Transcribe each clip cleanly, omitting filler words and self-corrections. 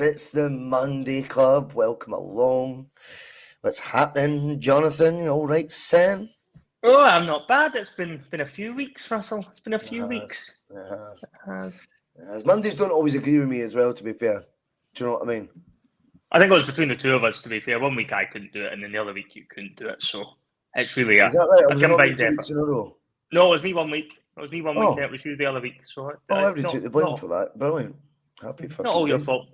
it's the Monday Club. Welcome along. What's happening, Jonathan? You all right, Sam? Oh, I'm not bad. It's been a few weeks, Russell. It's been a few weeks. It has. Mondays don't always agree with me as well, to be fair. Do you know what I mean? I think it was between the two of us, to be fair. 1 week I couldn't do it, and then the other week you couldn't do it. So it's really Is that right? a Was it not combined 2 effort. weeks in a row? No, it was me 1 week. It was me one week, Oh. and it was you the other week. So I would take the blame for that. Brilliant. Happy fucking not all your days. fault.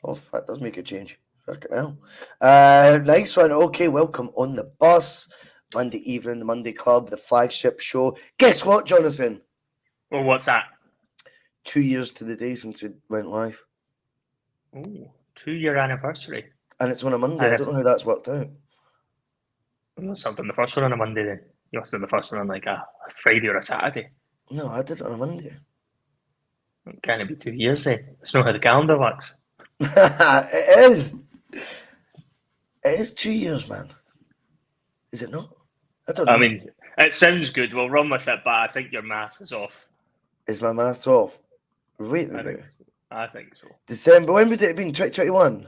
Oh, that does make a change. Fucking hell. Nice one. Okay, welcome on the bus. Monday evening, the Monday Club, the flagship show. Guess what, Jonathan? Well, what's that? 2 years to the day since we went live. Oh, 2-year anniversary. And it's on a Monday. I don't know how that's worked out. You must have done the first one on a Monday then. You must have done the first one on like a Friday or a Saturday. No, I did it on a Monday. It can't be 2 years then. It's not how the calendar works. It is. It is 2 years, man. Is it not? I don't know. I mean, it sounds good. We'll run with it, but I think your maths is off. Is my maths off? Wait a minute. I think so. December. When would it have been? 2021?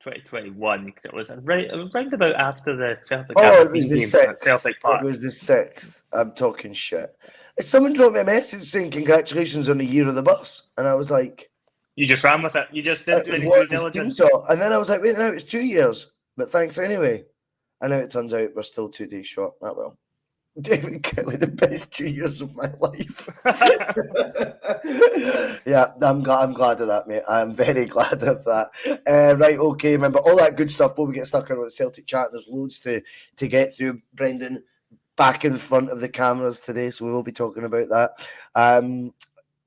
2021, because it was round about after the Celtic. Oh, it was the game 6th. at Celtic Park. It was the 6th. I'm talking shit. Someone dropped me a message saying congratulations on the year of the bus, and I was like, you just ran with it. You just didn't do any due diligence. And then I was like, wait, no, it's 2 years. But thanks anyway. And now it turns out we're still 2 days short. That will. David Kelly, the best 2 years of my life. Yeah, I'm glad of that, mate. I'm very glad of that. Right, okay, remember all that good stuff before we get stuck in with the Celtic chat. There's loads to get through. Brendan back in front of the cameras today, so we will be talking about that.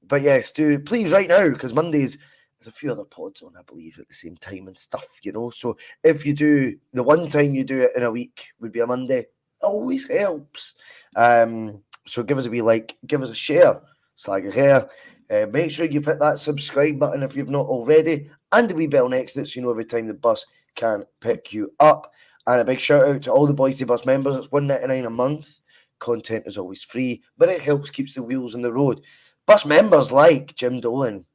But yes, do please right now, because Mondays there's a few other pods on, I believe, at the same time and stuff, you know. So if you do, the one time you do it in a week would be a Monday. Always helps. So give us a wee like, give us a share, slag a hair. Make sure you've hit that subscribe button if you've not already, and the wee bell next to it so you know every time the bus can pick you up. And a big shout out to all the Boise Bus members. It's $1.99 a month. Content is always free, but it helps keeps the wheels on the road. Bus members like Jim Dolan,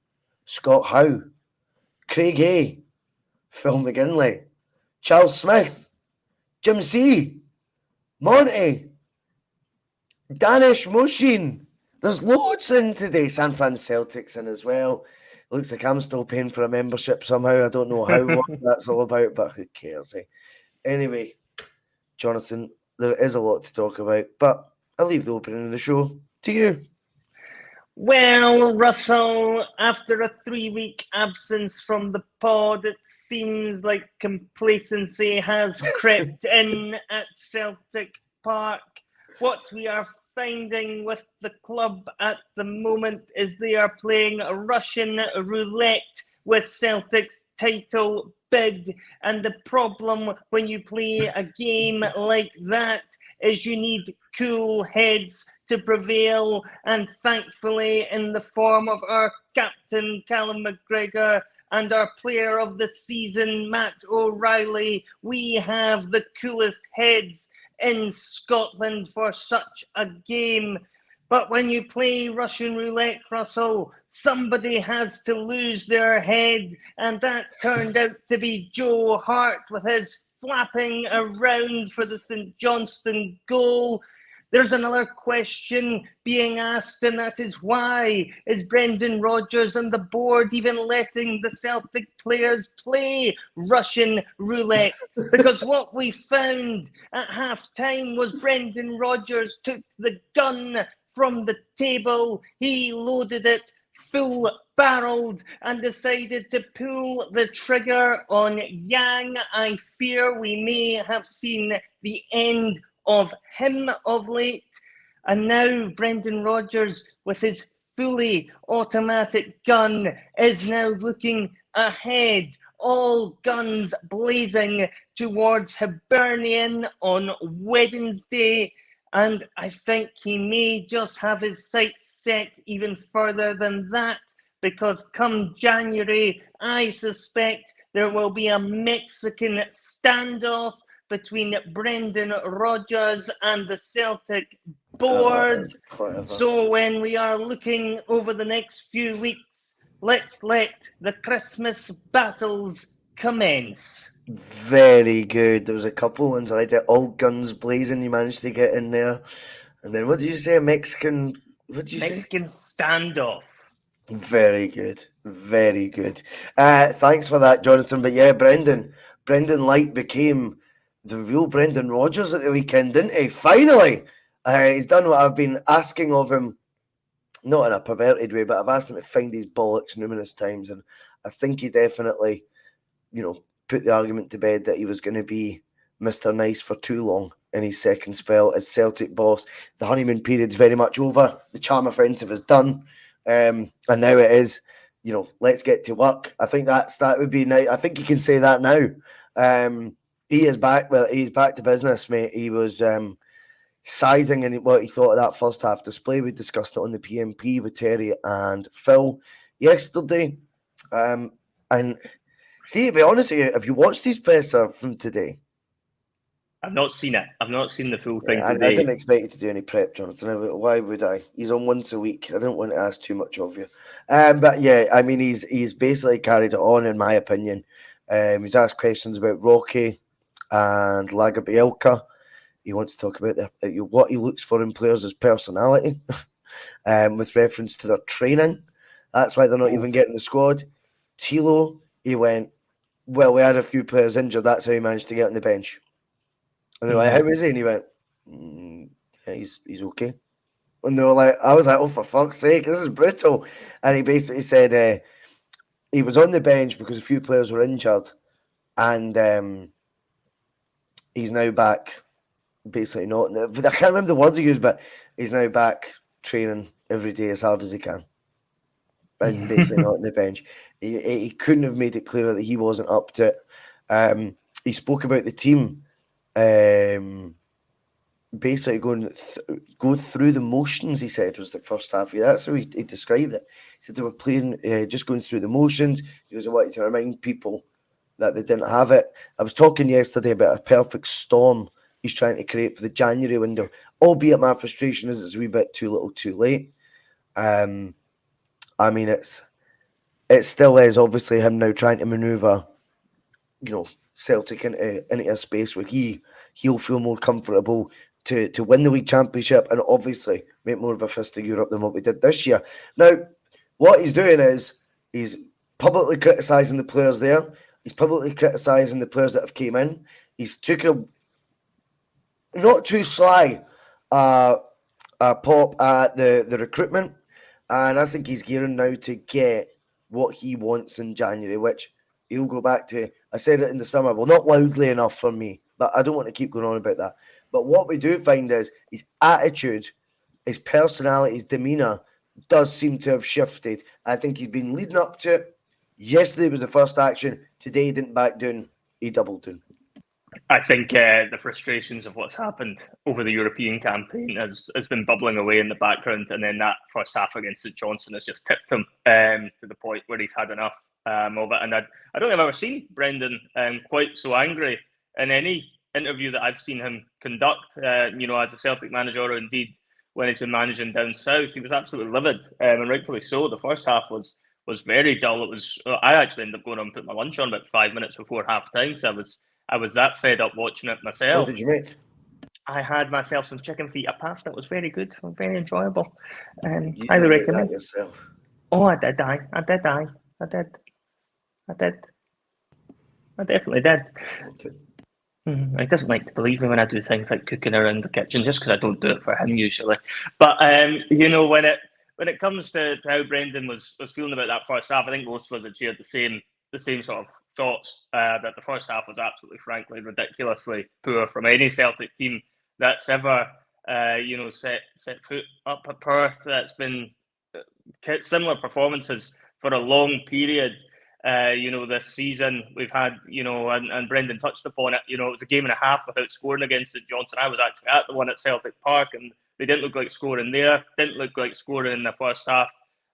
Scott Howe, Craig A, Phil McGinley, Charles Smith, Jim C, Monty, Danish Moshin. There's loads in today. San Fran Celtics in as well. Looks like I'm still paying for a membership somehow. I don't know how what that's all about, but who cares, eh? Anyway, Jonathan, there is a lot to talk about, but I'll leave the opening of the show to you. Well, Russell, after a 3-week absence from the pod, it seems like complacency has crept in at Celtic Park. What we are finding with the club at the moment is they are playing Russian roulette with Celtic's title bid. And the problem when you play a game like that is you need cool heads to prevail, and thankfully in the form of our captain Callum McGregor and our player of the season Matt O'Reilly, we have the coolest heads in Scotland for such a game. But when you play Russian roulette, Russell, somebody has to lose their head, and that turned out to be Joe Hart with his flapping around for the St Johnstone goal. There's another question being asked, and that is why is Brendan Rodgers and the board even letting the Celtic players play Russian roulette? Because what we found at half-time was Brendan Rodgers took the gun from the table, he loaded it full-barreled and decided to pull the trigger on Yang. I fear we may have seen the end of him of late, and now Brendan Rodgers with his fully automatic gun is now looking ahead, all guns blazing towards Hibernian on Wednesday, and I think he may just have his sights set even further than that, because come January I suspect there will be a Mexican standoff between Brendan Rodgers and the Celtic board. So when we are looking over the next few weeks let's let the Christmas battles commence. Very good. There was a couple ones I liked it. All guns blazing. You managed to get in there, and then what did you say? A Mexican. What did you say? Mexican standoff. Very good. Very good. Thanks for that, Jonathan. But yeah, Brendan Lite became the real Brendan Rodgers at the weekend, didn't he? Finally, he's done what I've been asking of him, not in a perverted way, but I've asked him to find his bollocks numerous times, and I think he definitely, put the argument to bed that he was going to be Mr. Nice for too long in his second spell as Celtic boss. The honeymoon period's very much over. The charm offensive is done. And now it is, let's get to work. I think that would be nice. I think you can say that now. He is back. Well, he's back to business, mate. He was siding in what he thought of that first half display. We discussed it on the PMP with Terry and Phil yesterday. And see, to be honest with you, have you watched his presser from today? I've not seen it. I've not seen the full thing I today. didn't expect you to do any prep, Jonathan. Why would I? He's on once a week. I don't want to ask too much of you. But yeah, I mean, he's basically carried it on, in my opinion. He's asked questions about Rocky and Lagabielka. He wants to talk about what he looks for in players as personality, with reference to their training. That's why they're not even getting the squad. Tilo, he went, well, we had a few players injured. That's how he managed to get on the bench. And they're like, how is he? And he went, yeah, he's okay. And they were like, I was like, oh, for fuck's sake, this is brutal. And he basically said he was on the bench because a few players were injured, and he's now back, basically not. But I can't remember the words he used, but he's now back training every day as hard as he can. And basically not on the bench. He couldn't have made it clearer that he wasn't up to it. He spoke about the team. Basically go through the motions, he said, was the first half. Yeah, that's how he described it. He said they were playing, just going through the motions. He was wanting to remind people that they didn't have it. I was talking yesterday about a perfect storm he's trying to create for the January window, albeit my frustration is it's a wee bit too little too late. I mean, it still is obviously him now trying to manoeuvre, Celtic into a space where he'll feel more comfortable to win the league championship and obviously make more of a fist of Europe than what we did this year. Now, what he's doing is he's publicly criticising the players there. He's publicly criticising the players that have came in. He's took a not too sly pop at the recruitment, and I think he's gearing now to get what he wants in January, which he'll go back to. I said it in the summer, well, not loudly enough for me, but I don't want to keep going on about that. But what we do find is his attitude, his personality, his demeanour does seem to have shifted. I think he's been leading up to it. Yesterday was the first action. Today he didn't back down. He doubled down. I think the frustrations of what's happened over the European campaign has been bubbling away in the background, and then that first half against St Johnstone has just tipped him to the point where he's had enough of it. And I don't think I've ever seen Brendan quite so angry in any interview that I've seen him conduct, as a Celtic manager, or indeed when he's been managing down south. He was absolutely livid, and rightfully so. The first half was very dull. I actually ended up going on and put my lunch on about 5 minutes before half time, so I was that fed up watching it myself. What did you make? I had myself some chicken feta pasta. It was very good, very enjoyable. You highly did recommend that yourself. Oh, I did. I definitely did. Okay. He doesn't like to believe me when I do things like cooking around the kitchen, just because I don't do it for him usually. But when it comes to how Brendan was feeling about that first half, I think most of us had shared the same sort of thoughts, that the first half was absolutely, frankly, ridiculously poor from any Celtic team that's ever set foot up at Perth. That's been similar performances for a long period. This season we've had, and Brendan touched upon it. It was a game and a half without scoring against St Johnstone. I was actually at the one at Celtic Park, and they didn't look like scoring there. Didn't look like scoring in the first half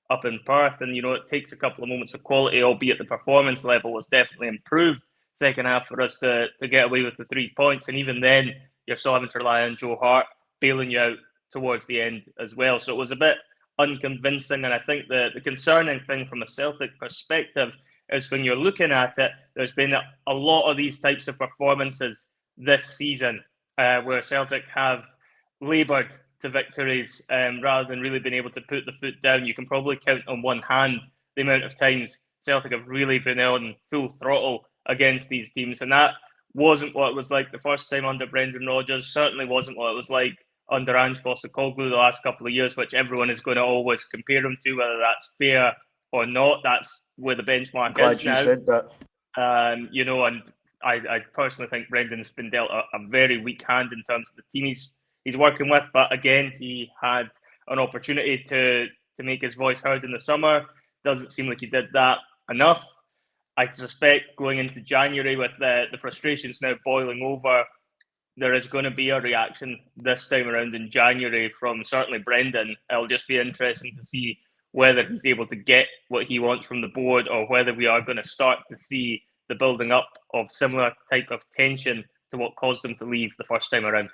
up in Perth. And it takes a couple of moments of quality, albeit the performance level was definitely improved second half for us to get away with the 3 points. And even then, you're still having to rely on Joe Hart bailing you out towards the end as well. So it was a bit unconvincing. And I think the concerning thing from a Celtic perspective is when you're looking at it, there's been a lot of these types of performances this season where Celtic have laboured to victories rather than really being able to put the foot down. You can probably count on one hand the amount of times Celtic have really been on full throttle against these teams. And that wasn't what it was like the first time under Brendan Rodgers, certainly wasn't what it was like under Ange Postecoglou the last couple of years, which everyone is going to always compare him to, whether that's fair or not. That's where the benchmark Glad is you now. said that. And I personally think Brendan's been dealt a very weak hand in terms of the team he's working with. But again, he had an opportunity to make his voice heard in the summer. Doesn't seem like he did that enough. I suspect going into January with the frustrations now boiling over, there is going to be a reaction this time around in January from certainly Brendan. It'll just be interesting to see whether he's able to get what he wants from the board or whether we are going to start to see the building up of similar type of tension to what caused him to leave the first time around.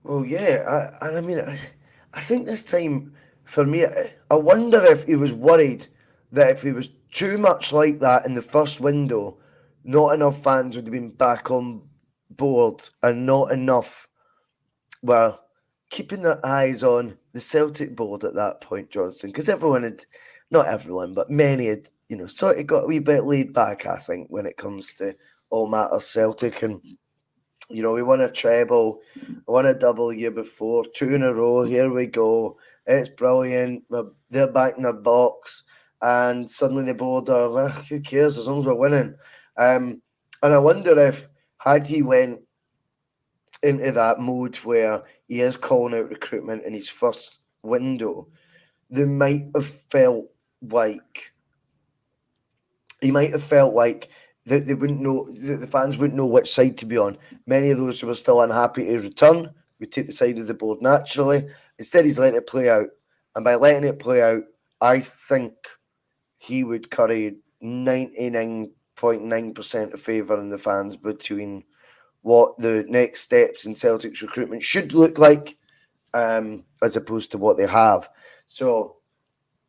Well, yeah, I think this time for me, I wonder if he was worried that if he was too much like that in the first window, not enough fans would have been back on board and not enough were keeping their eyes on the Celtic board at that point, Johnstone, because everyone had, not everyone, but many had, sort of got a wee bit laid back, I think, when it comes to all matters Celtic. And we won a treble, won a double year before, 2 in a row. Here we go. It's brilliant. They're back in their box, and suddenly the board are, well, who cares as long as we're winning. And I wonder if, had he went into that mode where he is calling out recruitment in his first window, they might have felt like that they wouldn't know, that the fans wouldn't know which side to be on. Many of those who were still unhappy to return would take the side of the board naturally. Instead, he's letting it play out. And by letting it play out, I think he would carry 99.9% of favour in the fans between what the next steps in Celtic's recruitment should look like as opposed to what they have. So,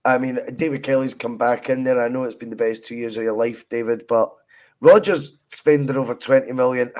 I mean, David Kelly's come back in there. I know it's been the best 2 years of your life, David, but Rodgers spending over 20 million.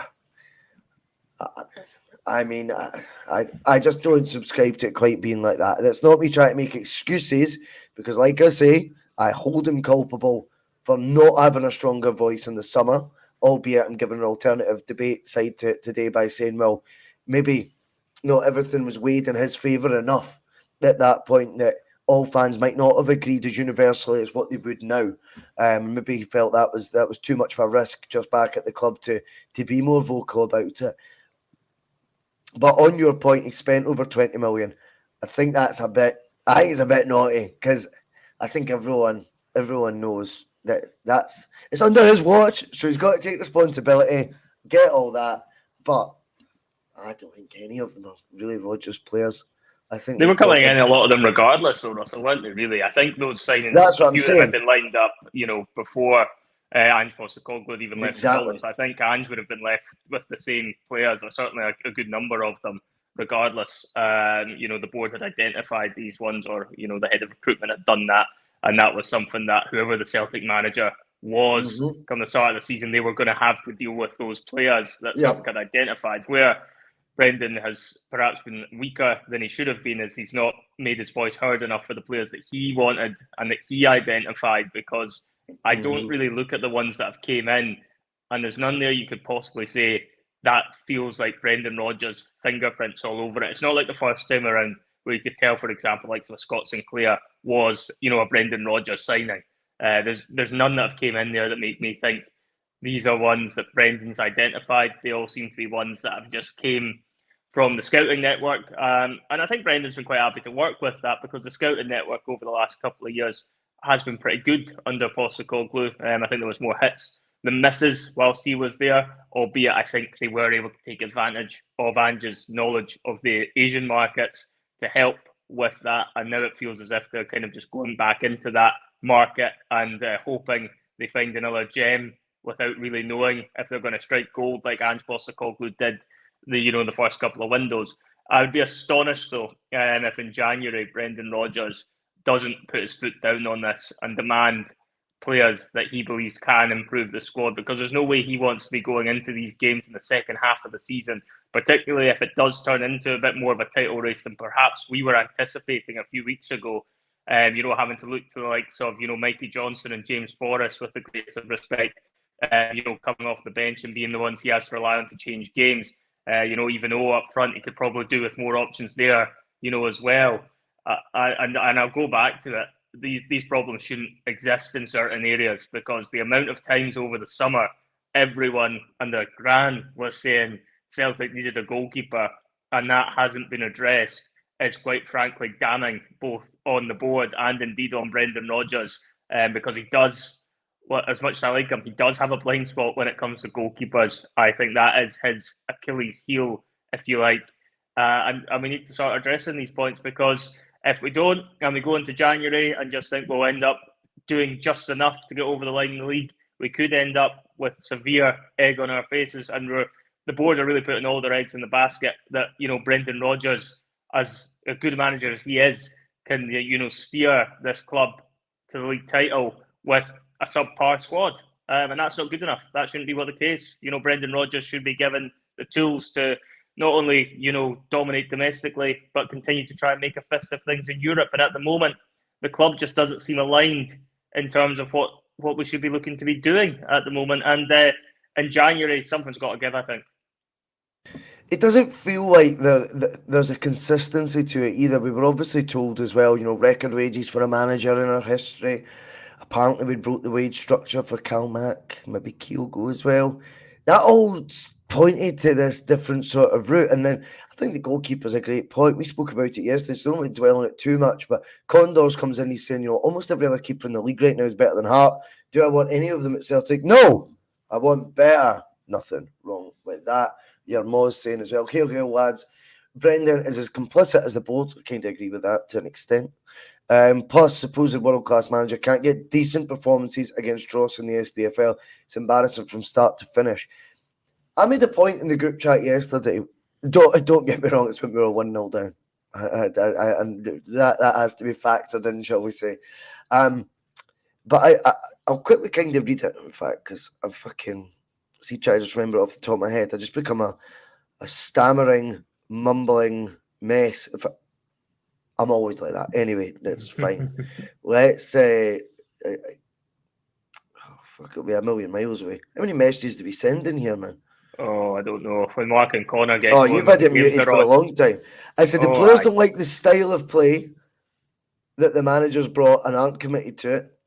I just don't subscribe to it quite being like that. That's not me trying to make excuses, because like I say, I hold him culpable for not having a stronger voice in the summer, albeit I'm giving an alternative debate side to today by saying, well, maybe not everything was weighed in his favour enough at that point that all fans might not have agreed as universally as what they would now. Maybe he felt that was too much of a risk just back at the club to be more vocal about it. But on your point, he spent over 20 million. I think it's a bit naughty, because I think everyone knows that it's under his watch, so he's got to take responsibility, get all that. But I don't think any of them are really Rodgers players. I think they were coming in, a lot of them regardless, though, Russell, weren't they, really? I think those signings, that's what I'm saying, had been lined up, before Ange Postecoglou had even left exactly. the building. So I think Ange would have been left with the same players, or certainly a good number of them, regardless. The board had identified these ones, or, the head of recruitment had done that, and that was something that whoever the Celtic manager was come the start of the season, they were going to have to deal with those players that Celtic had identified. Where Brendan has perhaps been weaker than he should have been, as he's not made his voice heard enough for the players that he wanted and that he identified, because I don't really look at the ones that have came in, and there's none there you could possibly say that feels like Brendan Rodgers' fingerprints all over it. It's not like the first time around where you could tell, for example, like Scott Sinclair was, a Brendan Rodgers signing. There's none that have came in there that make me think these are ones that Brendan's identified. They all seem to be ones that have just came from the scouting network. And I think Brendan's been quite happy to work with that, because the scouting network over the last couple of years has been pretty good under Postecoglou. I think there was more hits than misses whilst he was there, albeit I think they were able to take advantage of Ange's knowledge of the Asian markets to help with that. And now it feels as if they're kind of just going back into that market and hoping they find another gem without really knowing if they're going to strike gold like Ange Postecoglou did the first couple of windows. I would be astonished, though, if in January Brendan Rodgers doesn't put his foot down on this and demand players that he believes can improve the squad, because there's no way he wants to be going into these games in the second half of the season, particularly if it does turn into a bit more of a title race than perhaps we were anticipating a few weeks ago. Having to look to the likes of, Mikey Johnstone and James Forrest, with the greatest of respect, coming off the bench and being the ones he has to rely on to change games. Even though up front he could probably do with more options there, as well. And I'll go back to it. These problems shouldn't exist in certain areas, because the amount of times over the summer everyone under Gran was saying Celtic needed a goalkeeper, and that hasn't been addressed. It's quite frankly damning, both on the board and indeed on Brendan Rodgers, because he does, well, as much as I like him, he does have a blind spot when it comes to goalkeepers. I think that is his Achilles heel, if you like. And we need to start addressing these points, because if we don't, and we go into January and just think we'll end up doing just enough to get over the line in the league, we could end up with severe egg on our faces. And the board are really putting all their eggs in the basket that, Brendan Rodgers, as a good manager as he is, can, steer this club to the league title with a subpar squad. And that's not good enough. That shouldn't be what the case. Brendan Rodgers should be given the tools to not only, dominate domestically, but continue to try and make a fist of things in Europe. And at the moment, the club just doesn't seem aligned in terms of what we should be looking to be doing at the moment. And in January, something's got to give, I think. It doesn't feel like there's a consistency to it either. We were obviously told as well, record wages for a manager in our history. Apparently we broke the wage structure for Calmac, maybe Kyogo as well. That all pointed to this different sort of route. And then I think the goalkeeper's a great point. We spoke about it yesterday, so don't really dwell on it too much. But Condors comes in, he's saying, almost every other keeper in the league right now is better than Hart. Do I want any of them at Celtic? No! I want better. Nothing wrong with that. Your Mo's saying as well, okay, lads, Brendan is as complicit as the board. I kind of agree with that to an extent. Plus, supposed world-class manager can't get decent performances against Dross in the SPFL. It's embarrassing from start to finish. I made a point in the group chat yesterday. Don't get me wrong, it's when we were 1-0 down. And that has to be factored in, shall we say. But I'll quickly kind of read it, in fact, because I'm fucking... try to just remember it off the top of my head. I just become a stammering, mumbling mess. I'm always like that. Anyway, that's fine. Let's say, it'll be a million miles away. How many messages do we send in here, man? Oh, I don't know. When Mark and Connor get going, you've had it muted for a long time. I said the players don't like the style of play that the managers brought and aren't committed to it.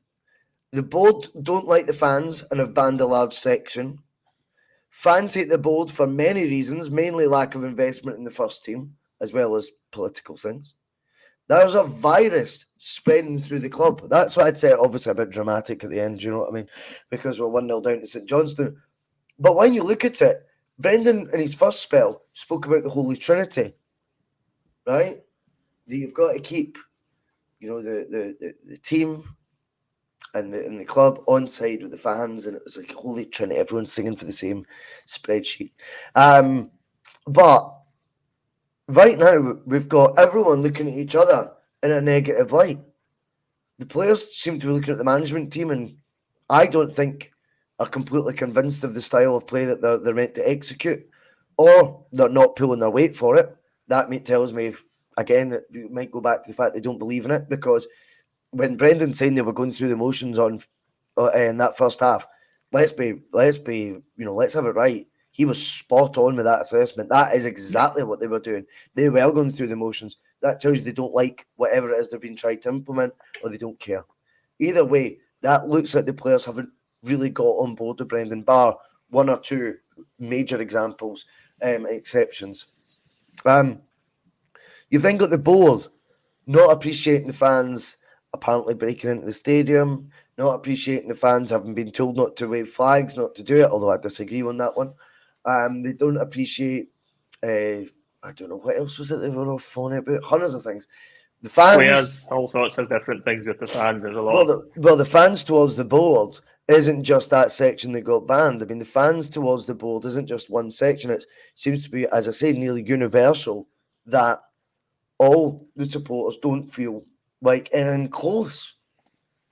The board don't like the fans and have banned a large section. Fans hate the board for many reasons, mainly lack of investment in the first team, as well as political things. There's a virus spreading through the club. That's what I'd say, obviously a bit dramatic at the end, you know what I mean? Because we're 1-0 down to St Johnstone. But when you look at it, Brendan, in his first spell, spoke about the Holy Trinity, right? That you've got to keep, the team and the club on side with the fans, and it was like Holy Trinity, everyone's singing for the same spreadsheet. But right now, we've got everyone looking at each other in a negative light. The players seem to be looking at the management team, and I don't think are completely convinced of the style of play that they're meant to execute, or they're not pulling their weight for it. That tells me, again, that you might go back to the fact they don't believe in it, because when Brendan's saying they were going through the motions in that first half, let's have it right. He was spot on with that assessment. That is exactly what they were doing. They were going through the motions. That tells you they don't like whatever it is they're being tried to implement, or they don't care. Either way, that looks like the players haven't really got on board with Brendan, bar one or two major examples, exceptions. You've then got the board not appreciating the fans apparently breaking into the stadium, not appreciating the fans having been told not to wave flags, not to do it, although I disagree on that one. They don't appreciate, I don't know, what else was it they were all phoning about? Hundreds of things. The fans... all sorts of different things with the fans. There's a lot. Well, the fans towards the board isn't just that section that got banned. I mean, the fans towards the board isn't just one section. It seems to be, as I say, nearly universal that all the supporters don't feel like anything close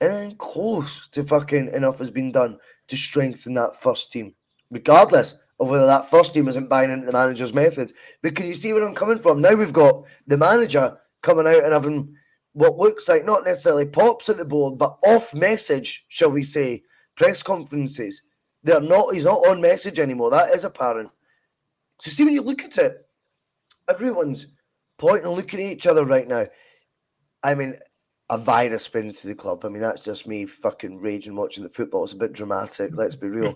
to fucking enough has been done to strengthen that first team, regardless of whether that first team isn't buying into the manager's methods. But can you see where I'm coming from? Now we've got the manager coming out and having what looks like not necessarily pops at the board, but off message, shall we say, press conferences. He's not on message anymore. That is apparent. So see, when you look at it, everyone's pointing and looking at each other right now. I mean, a virus spreading through the club. I mean, that's just me fucking raging watching the football. It's a bit dramatic, let's be real.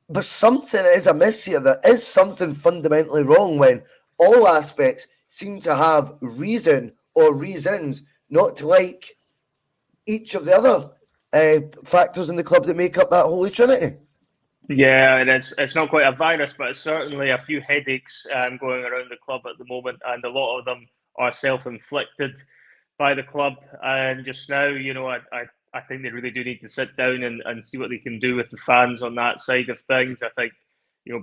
But something is amiss here. There is something fundamentally wrong when all aspects seem to have reason or reasons not to like each of the other factors in the club that make up that holy trinity. Yeah, and it's not quite a virus, but it's certainly a few headaches going around the club at the moment, and a lot of them are self-inflicted by the club. And just now, I think they really do need to sit down and see what they can do with the fans on that side of things. I think,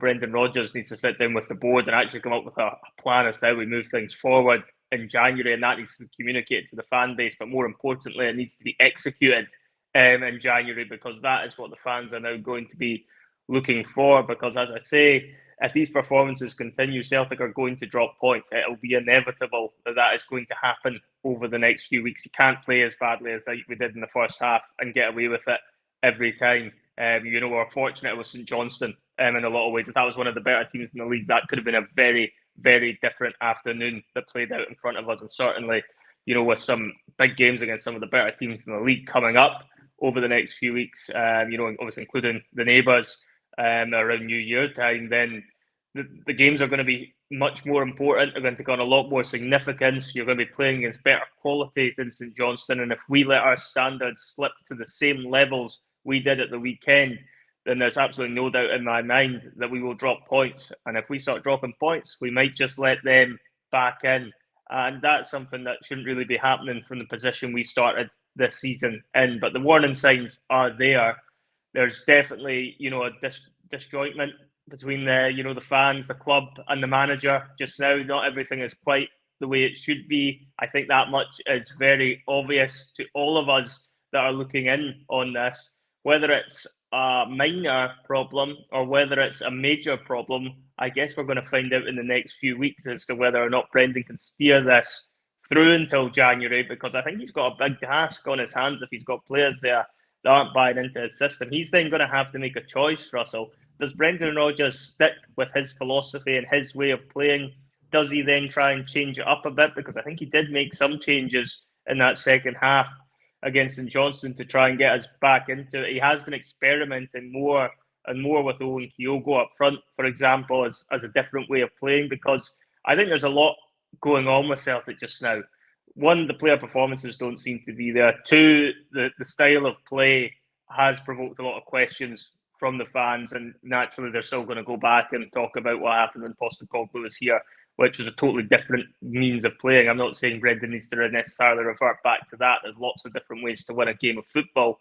Brendan Rodgers needs to sit down with the board and actually come up with a plan as to how we move things forward in January, and that needs to be communicated to the fan base. But more importantly, it needs to be executed in January, because that is what the fans are now going to be looking for. Because, as I say, if these performances continue, Celtic are going to drop points. It'll be inevitable that is going to happen over the next few weeks. You can't play as badly as we did in the first half and get away with it every time. We're fortunate with St Johnstone in a lot of ways. If that was one of the better teams in the league, that could have been a very, very different afternoon that played out in front of us. And certainly, with some big games against some of the better teams in the league coming up over the next few weeks, obviously including the neighbours, around New Year time, then the games are going to be much more important. They're going to take on a lot more significance. You're going to be playing against better quality than St Johnstone, and if we let our standards slip to the same levels we did at the weekend, then there's absolutely no doubt in my mind that we will drop points. And if we start dropping points, we might just let them back in, and that's something that shouldn't really be happening from the position we started this season in. But the warning signs are there. There's definitely, a disjointment between the fans, the club, and the manager just now. Not everything is quite the way it should be. I think that much is very obvious to all of us that are looking in on this. Whether it's a minor problem or whether it's a major problem, I guess we're going to find out in the next few weeks as to whether or not Brendan can steer this through until January, because I think he's got a big task on his hands if he's got players there that aren't buying into his system. He's then going to have to make a choice, Russell. Does Brendan Rodgers stick with his philosophy and his way of playing? Does he then try and change it up a bit? Because I think he did make some changes in that second half against St Johnstone to try and get us back into it. He has been experimenting more and more with Owen Kyogo up front, for example, as a different way of playing, because I think there's a lot going on with Celtic just now. One, the player performances don't seem to be there. Two, the style of play has provoked a lot of questions from the fans, and naturally they're still going to go back and talk about what happened when Postecoglou was here, which is a totally different means of playing. I'm not saying Brendan needs to necessarily revert back to that. There's lots of different ways to win a game of football.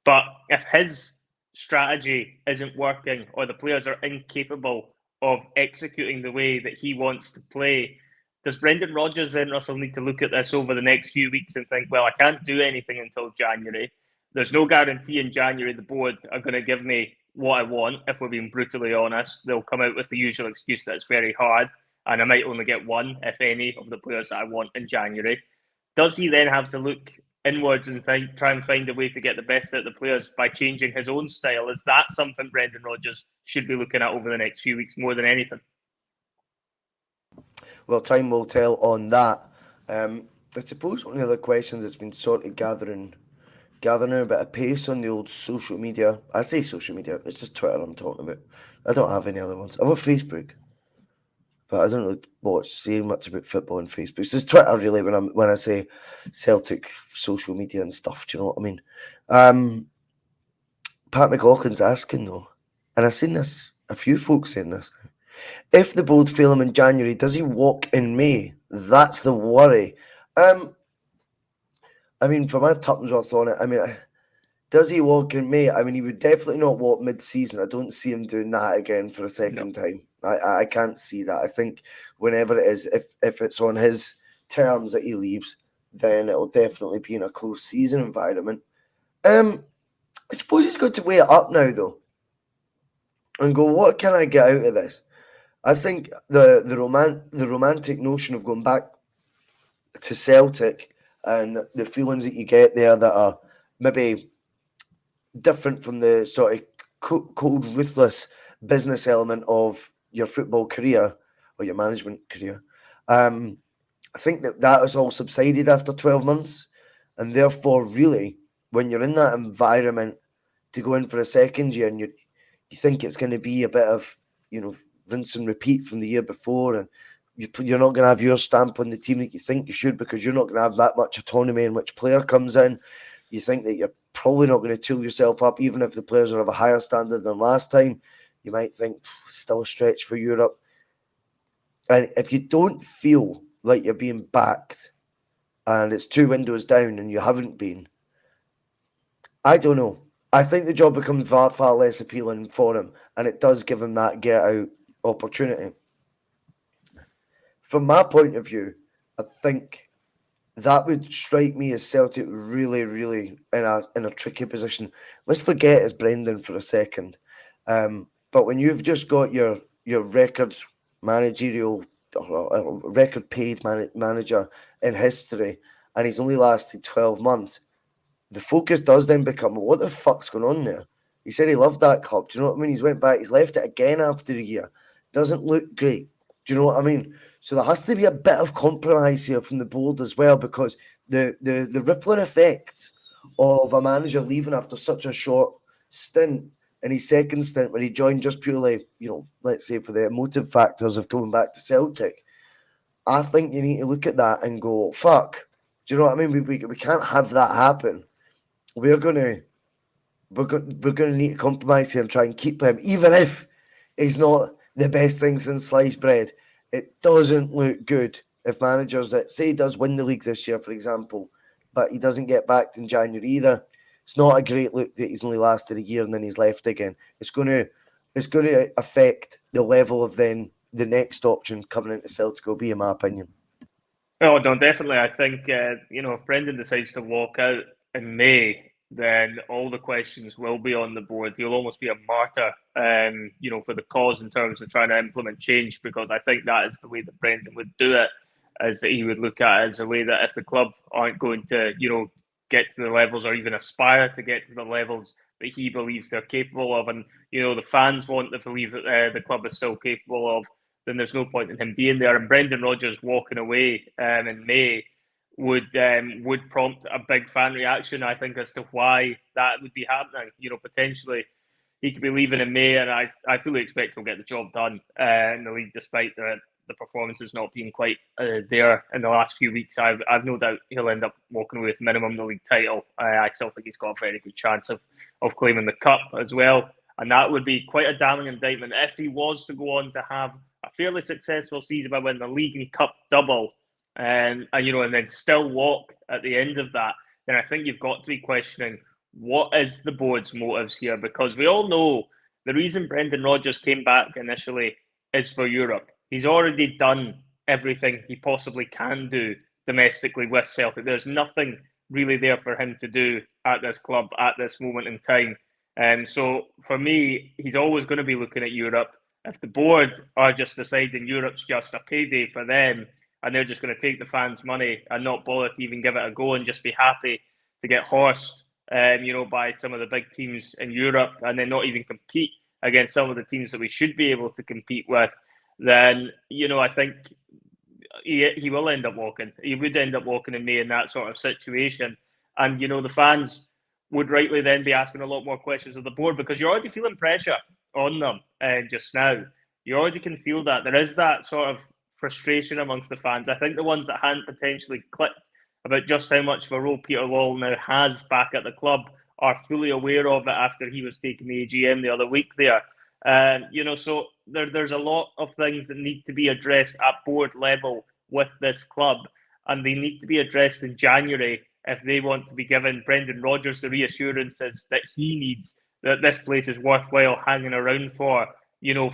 But if his strategy isn't working, or the players are incapable of executing the way that he wants to play, does Brendan Rodgers then, Russell, need to look at this over the next few weeks and think, well, I can't do anything until January. There's no guarantee in January the board are going to give me what I want. If we're being brutally honest, they'll come out with the usual excuse that it's very hard and I might only get one, if any, of the players that I want in January. Does he then have to look inwards and try and find a way to get the best out of the players by changing his own style? Is that something Brendan Rodgers should be looking at over the next few weeks more than anything? Well, time will tell on that. I suppose one of the other questions that's been sort of gathering a bit of pace on the old social media. I say social media, it's just Twitter I'm talking about. I don't have any other ones. I've got Facebook, but I don't really say much about football on Facebook. It's just Twitter really when I say Celtic social media and stuff. Do you know what I mean? Pat McLaughlin's asking though, and I've seen this, a few folks saying this now. If the board fail him in January, does he walk in May? That's the worry. I mean, for my tuppence worth on it, I mean, Does he walk in May? I mean, he would definitely not walk mid-season. I don't see him doing that again for a second time. I can't see that. I think whenever it is, if it's on his terms that he leaves, then it'll definitely be in a close season environment. I suppose he's got to weigh it up now, though, and go, what can I get out of this? I think the romantic notion of going back to Celtic and the feelings that you get there that are maybe different from the sort of cold, ruthless business element of your football career or your management career. I think that has all subsided after 12 months. And therefore, really, when you're in that environment to go in for a second year and you think it's going to be a bit of, rinse and repeat from the year before, and you're not going to have your stamp on the team that you think you should because you're not going to have that much autonomy in which player comes in. You think that you're probably not going to tool yourself up, even if the players are of a higher standard than last time. You might think, still a stretch for Europe. And if you don't feel like you're being backed and it's 2 windows down and you haven't been, I don't know. I think the job becomes far, far less appealing for him, and it does give him that get-out opportunity. From my point of view, I think that would strike me as Celtic really, really in a tricky position. Let's forget it's Brendan for a second. But when you've just got your record managerial or record paid manager in history, and he's only lasted 12 months, the focus does then become, well, what the fuck's going on there? He said he loved that club. Do you know what I mean? He's went back. He's left it again after a year. Doesn't look great. Do you know what I mean? So there has to be a bit of compromise here from the board as well, because the rippling effects of a manager leaving after such a short stint in his second stint, when he joined just purely, let's say for the emotive factors of coming back to Celtic, I think you need to look at that and go, fuck. Do you know what I mean? We can't have that happen. We're gonna need to compromise here and try and keep him, even if he's not the best thing since sliced bread. It doesn't look good if managers that say he does win the league this year, for example, but he doesn't get backed in January either. It's not a great look that he's only lasted a year and then he's left again. It's going to affect the level of then the next option coming into Celtic will be, in my opinion. Oh, no, definitely. I think, if Brendan decides to walk out in May, then all the questions will be on the board. He'll almost be a martyr, for the cause in terms of trying to implement change, because I think that is the way that Brendan would do it, as that he would look at it as a way that if the club aren't going to, get to the levels or even aspire to get to the levels that he believes they're capable of, and, the fans want to believe that the club is still capable of, then there's no point in him being there. And Brendan Rodgers walking away in May would prompt a big fan reaction, I think, as to why that would be happening. Potentially he could be leaving in May, and I fully expect he'll get the job done in the league, despite the performances not being quite there in the last few weeks. I've no doubt he'll end up walking away with minimum the league title. I still think he's got a very good chance of claiming the cup as well. And that would be quite a damning indictment if he was to go on to have a fairly successful season by winning the league and cup double, and then still walk at the end of that. Then I think you've got to be questioning what is the board's motives here, because we all know the reason Brendan Rodgers came back initially is for Europe. He's already done everything he possibly can do domestically with Celtic. There's nothing really there for him to do at this club at this moment in time. So for me, he's always going to be looking at Europe. If the board are just deciding Europe's just a payday for them and they're just going to take the fans' money and not bother to even give it a go and just be happy to get horsed, by some of the big teams in Europe and then not even compete against some of the teams that we should be able to compete with, then, I think he will end up walking. He would end up walking in May in that sort of situation. And, the fans would rightly then be asking a lot more questions of the board, because you're already feeling pressure on them just now. You already can feel that. There is that sort of frustration amongst the fans. I think the ones that hadn't potentially clicked about just how much of a role Peter Lawwell now has back at the club are fully aware of it after he was taking the AGM the other week there. So there's a lot of things that need to be addressed at board level with this club, and they need to be addressed in January if they want to be given Brendan Rodgers the reassurances that he needs, that this place is worthwhile hanging around for,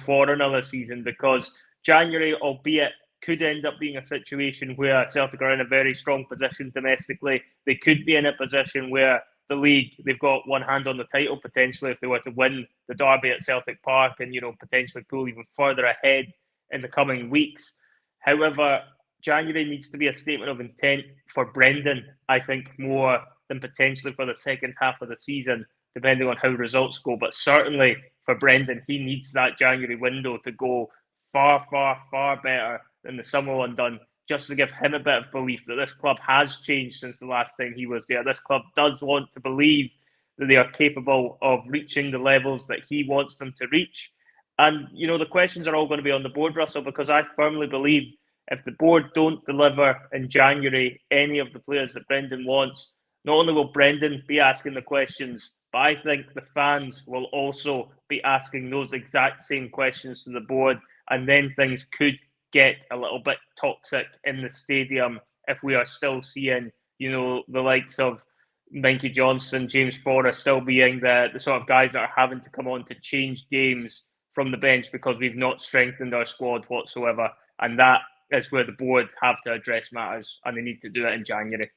for another season. Because January, albeit, could end up being a situation where Celtic are in a very strong position domestically. They could be in a position where the league, they've got one hand on the title potentially if they were to win the derby at Celtic Park and, potentially pull even further ahead in the coming weeks. However, January needs to be a statement of intent for Brendan, I think, more than potentially for the second half of the season, depending on how results go. But certainly for Brendan, he needs that January window to go far, far, far better than the summer one done, just to give him a bit of belief that this club has changed since the last time he was there. This club does want to believe that they are capable of reaching the levels that he wants them to reach. And, the questions are all going to be on the board, Russell, because I firmly believe if the board don't deliver in January any of the players that Brendan wants, not only will Brendan be asking the questions, but I think the fans will also be asking those exact same questions to the board, and then things could get a little bit toxic in the stadium if we are still seeing, the likes of Minky Johnson, James Forrest still being the sort of guys that are having to come on to change games from the bench because we've not strengthened our squad whatsoever. And that is where the board have to address matters, and they need to do it in January.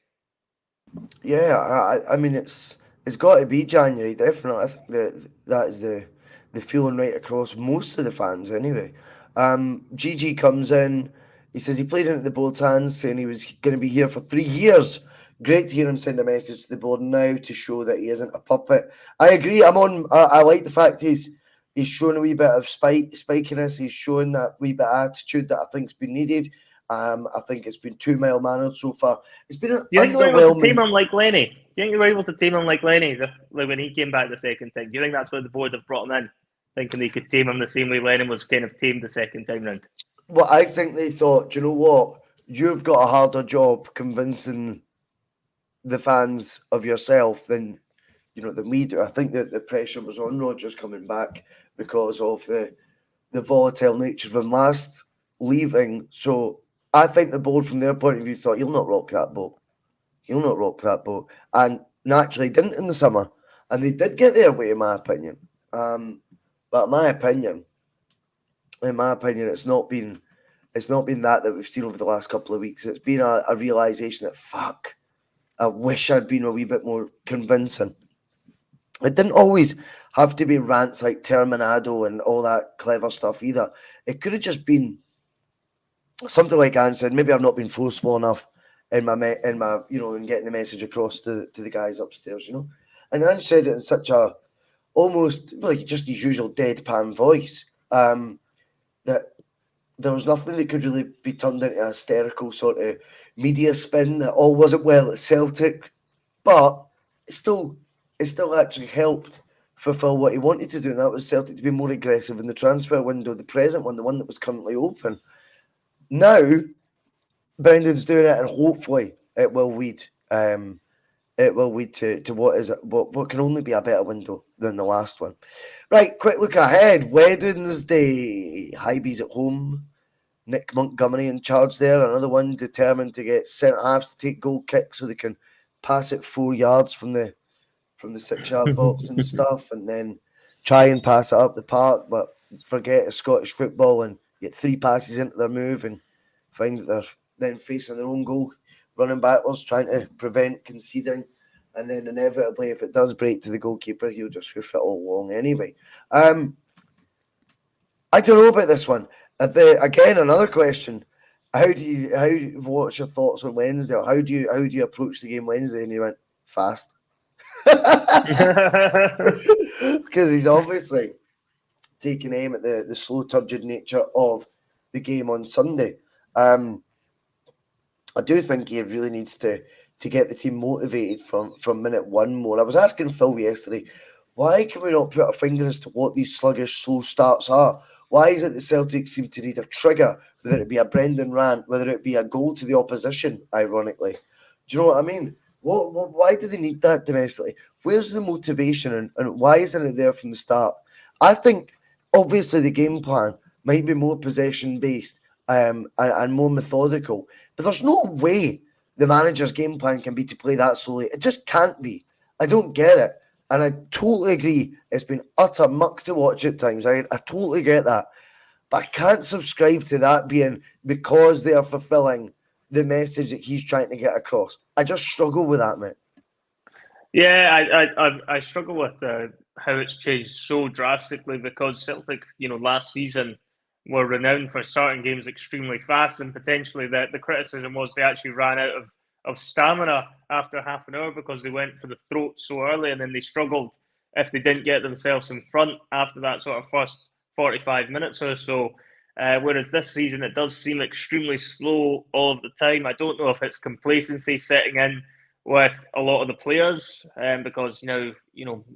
Yeah, I mean it's got to be January, definitely. I think that is the feeling right across most of the fans anyway. GG comes in, he says he played into the board's hands, saying he was going to be here for 3 years. Great to hear him send a message to the board now to show that he isn't a puppet. I agree. I like the fact he's shown a wee bit of spikiness. He's shown that wee bit of attitude that I think's been needed. I think it's been too mild-mannered so far. It's been Do you think they were able to tame him like Lenny? Do you think they were able to tame him like Lenny when he came back the second time? Do you think that's why the board have brought him in, thinking they could tame him the same way Lennon was kind of tamed the second time round? Well, I think they thought, do you know what? You've got a harder job convincing the fans of yourself than we do. I think that the pressure was on Rodgers coming back because of the volatile nature of him last leaving. So I think the board, from their point of view, thought he'll not rock that boat. He'll not rock that boat, and naturally didn't in the summer, and they did get their way, in my opinion. But in my opinion, it's not been that we've seen over the last couple of weeks. It's been a realization that fuck, I wish I'd been a wee bit more convincing. It didn't always have to be rants like Terminado and all that clever stuff either. It could have just been something like Anne said. Maybe I've not been forceful enough in my in getting the message across to the guys upstairs. And Anne said it in such a almost like just his usual deadpan voice that there was nothing that could really be turned into a hysterical sort of media spin that all wasn't well at Celtic, but it still actually helped fulfill what he wanted to do, and that was Celtic to be more aggressive in the transfer window, the present one, the one that was currently open. Now, Brendan's doing it, and hopefully it will lead to what can only be a better window than the last one. Right, quick look ahead. Wednesday, Hibs at home. Nick Montgomery in charge there. Another one determined to get centre halves to take goal kicks so they can pass it 4 yards from the 6-yard box and stuff, and then try and pass it up the park, but forget Scottish football and get 3 passes into their move and find that they're then facing their own goal, running backwards, trying to prevent conceding, and then inevitably, if it does break to the goalkeeper, he'll just hoof it all along anyway. I don't know about this one. Again, another question: what's your thoughts on Wednesday? Or how do you approach the game Wednesday? And he went fast because he's obviously taking aim at the slow, turgid nature of the game on Sunday. I do think he really needs to get the team motivated from minute one more. I was asking Phil yesterday, why can we not put our finger as to what these sluggish, slow starts are? Why is it the Celtic seem to need a trigger, whether it be a Brendan rant, whether it be a goal to the opposition, ironically? Do you know what I mean? Why do they need that domestically? Where's the motivation, and why isn't it there from the start? I think, obviously, the game plan might be more possession-based and more methodical, but there's no way the manager's game plan can be to play that slowly. It just can't be. I don't get it. And I totally agree. It's been utter muck to watch at times. I totally get that. But I can't subscribe to that being because they are fulfilling the message that he's trying to get across. I just struggle with that, mate. Yeah, I struggle with how it's changed so drastically because Celtic, last season were renowned for starting games extremely fast, and potentially the criticism was they actually ran out of stamina after half an hour because they went for the throat so early, and then they struggled if they didn't get themselves in front after that sort of first 45 minutes or so. Whereas this season, it does seem extremely slow all of the time. I don't know if it's complacency setting in with a lot of the players, because now,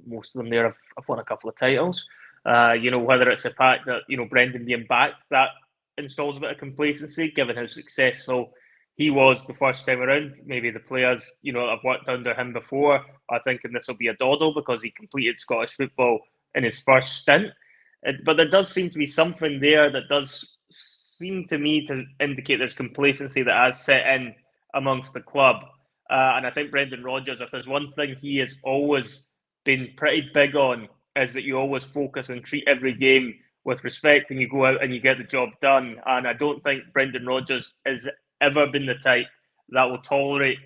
most of them there have won a couple of titles. Whether it's the fact that, Brendan being back, that installs a bit of complacency, given how successful he was the first time around. Maybe the players, have worked under him before are thinking this will be a doddle because he completed Scottish football in his first stint. But there does seem to be something there that does seem to me to indicate there's complacency that has set in amongst the club. And I think Brendan Rodgers, if there's one thing he has always been pretty big on, is that you always focus and treat every game with respect and you go out and you get the job done. And I don't think Brendan Rodgers has ever been the type that will tolerate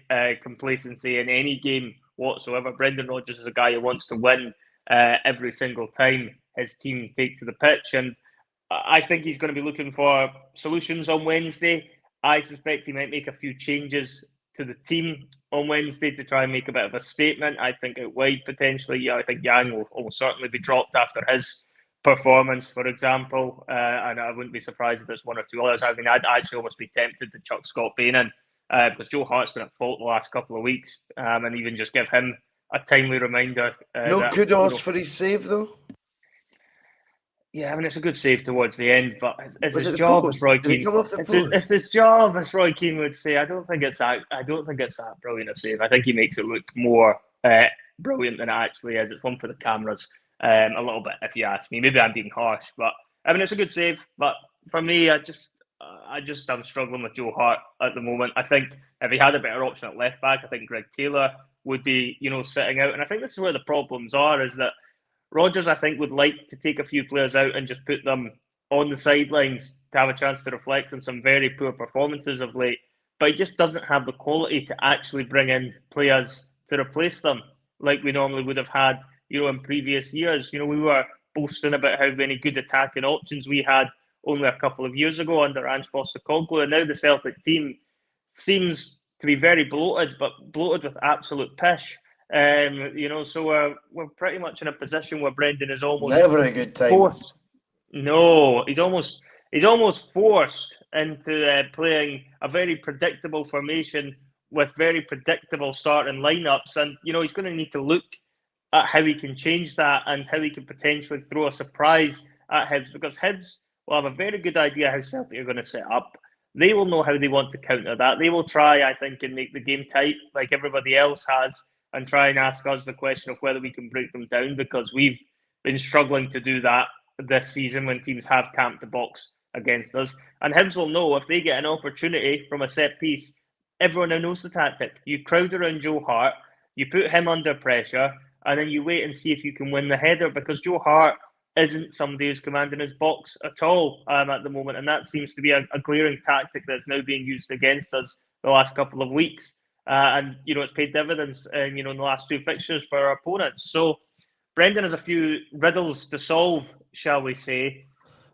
complacency in any game whatsoever. Brendan Rodgers is a guy who wants to win every single time his team take to the pitch. And I think he's going to be looking for solutions on Wednesday. I suspect he might make a few changes to the team on Wednesday to try and make a bit of a statement. I think out wide potentially, I think Yang will certainly be dropped after his performance, for example, and I wouldn't be surprised if there's one or two others. I mean, I'd actually almost be tempted to chuck Scott Bain in because Joe Hart's been at fault the last couple of weeks, and even just give him a timely reminder. No kudos for his save, though. Yeah, I mean, it's a good save towards the end, but it's his job, as Roy Keane. It's his job, as Roy Keane would say. I don't think it's that brilliant a save. I think he makes it look more brilliant than it actually is. It's one for the cameras, a little bit, if you ask me. Maybe I'm being harsh, but I mean, it's a good save. But for me, I'm struggling with Joe Hart at the moment. I think if he had a better option at left back, I think Greg Taylor would be, sitting out. And I think this is where the problems are, is that Rodgers, I think, would like to take a few players out and just put them on the sidelines to have a chance to reflect on some very poor performances of late. But he just doesn't have the quality to actually bring in players to replace them like we normally would have had, in previous years. We were boasting about how many good attacking options we had only a couple of years ago under Ange Postecoglou, and now the Celtic team seems to be very bloated, but bloated with absolute pish. So we're pretty much in a position where Brendan is almost never a good time. Forced. No, he's almost forced into playing a very predictable formation with very predictable starting lineups, and he's going to need to look at how he can change that and how he can potentially throw a surprise at Hibs, because Hibs will have a very good idea how Celtic are going to set up. They will know how they want to counter that. They will try, I think, and make the game tight like everybody else has, and try and ask us the question of whether we can break them down, because we've been struggling to do that this season when teams have camped the box against us. And Hibs will know if they get an opportunity from a set piece, everyone now knows the tactic. You crowd around Joe Hart, you put him under pressure, and then you wait and see if you can win the header, because Joe Hart isn't somebody who's commanding his box at all at the moment. And that seems to be a glaring tactic that's now being used against us the last couple of weeks. And it's paid dividends in the last two fixtures for our opponents. So Brendan has a few riddles to solve, shall we say.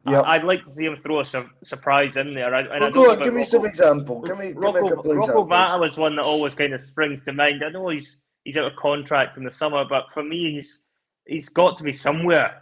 Yep. I'd like to see him throw a surprise in there. Go on, give me some example. Give me a couple of examples. Rocco Vata was one that always kind of springs to mind. I know he's out of contract in the summer, but for me, he's got to be somewhere,